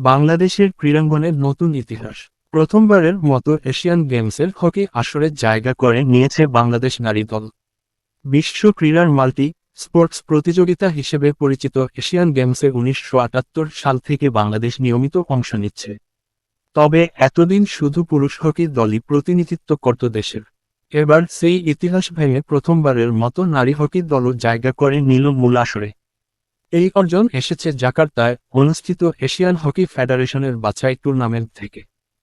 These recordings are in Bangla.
বাংলাদেশের ক্রীড়াঙ্গনের নতুন ইতিহাস। প্রথমবারের মতো এশিয়ান গেমসের হকি আসরে জায়গা করে নিয়েছে বাংলাদেশ নারী দল। বিশ্ব ক্রীড়ার মাল্টি স্পোর্টস প্রতিযোগিতা হিসেবে পরিচিত এশিয়ান গেমসে ১৯৭৮ সাল থেকে বাংলাদেশ নিয়মিত অংশ নিচ্ছে। তবে এতদিন শুধু পুরুষ হকি দলই প্রতিনিধিত্ব করত দেশের। এবার সেই ইতিহাস ভেঙে প্রথমবারের মতো নারী হকি দলও জায়গা করে নিল মূল আসরে। এই অর্জন এসেছে জাকার্তায় অনুষ্ঠিত এশিয়ান হকি ফেডারেশনের বাছাই টুর্নামেন্ট থেকে।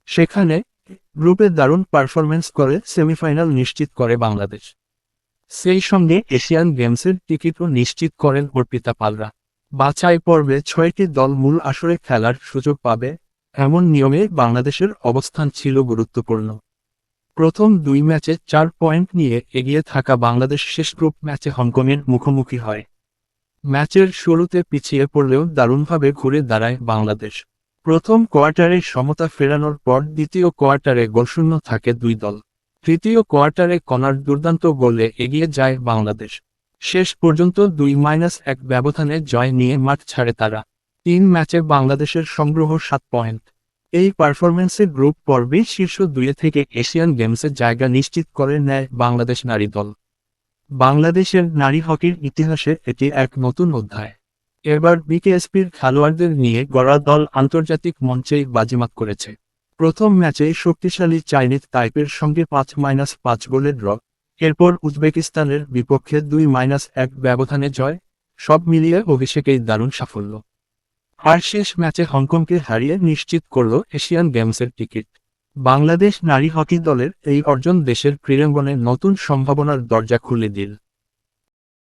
সেখানে গ্রুপে দারুণ পারফরম্যান্স করে সেমিফাইনাল নিশ্চিত করে বাংলাদেশ। সেই সঙ্গে এশিয়ান গেমসের টিকিটও নিশ্চিত করেন অর্পিতা পালরা। বাছাই পর্বে ৬টি দল মূল আসরে খেলার সুযোগ পাবে, এমন নিয়মে বাংলাদেশের অবস্থান ছিল গুরুত্বপূর্ণ। প্রথম ২ ম্যাচে ৪ পয়েন্ট নিয়ে এগিয়ে থাকা বাংলাদেশ শেষ গ্রুপ ম্যাচে হংকংয়ের মুখোমুখি হয়। ম্যাচের শুরুতে পিছিয়ে পড়লেও দারুণভাবে ঘুরে দাঁড়ায় বাংলাদেশ। প্রথম কোয়ার্টারে সমতা ফেরানোর পর দ্বিতীয় কোয়ার্টারে গোলশূন্য থাকে দুই দল। তৃতীয় কোয়ার্টারে কনার দুর্দান্ত গোলে এগিয়ে যায় বাংলাদেশ। শেষ পর্যন্ত ২-১ ব্যবধানে জয় নিয়ে মাঠ ছাড়ে তারা। ৩ ম্যাচে বাংলাদেশের সংগ্রহ ৭ পয়েন্ট। এই পারফরম্যান্সে গ্রুপ পর্বে শীর্ষ ২ থেকে এশিয়ান গেমসে জায়গা নিশ্চিত করে নেয় বাংলাদেশ নারী দল। বাংলাদেশের নারী হকির ইতিহাসে এটি এক নতুন অধ্যায়। এবার বিকেএসপির খেলোয়াড়দের নিয়ে গড়া দল আন্তর্জাতিক মঞ্চেই বাজিমাত করেছে। প্রথম ম্যাচেই শক্তিশালী চাইনিজ তাইপের সঙ্গে ৫-৫ গোলের ড্র। এরপর উজবেকিস্তানের বিপক্ষে ২-১ ব্যবধানে জয়। সব মিলিয়ে অভিষেকেই দারুণ সাফল্য। আর শেষ ম্যাচে হংকংকে হারিয়ে নিশ্চিত করল এশিয়ান গেমসের টিকিট। বাংলাদেশ নারী হকি দলের এই অর্জন দেশের ক্রীড়াঙ্গনে নতুন সম্ভাবনার দরজা খুলে দিল।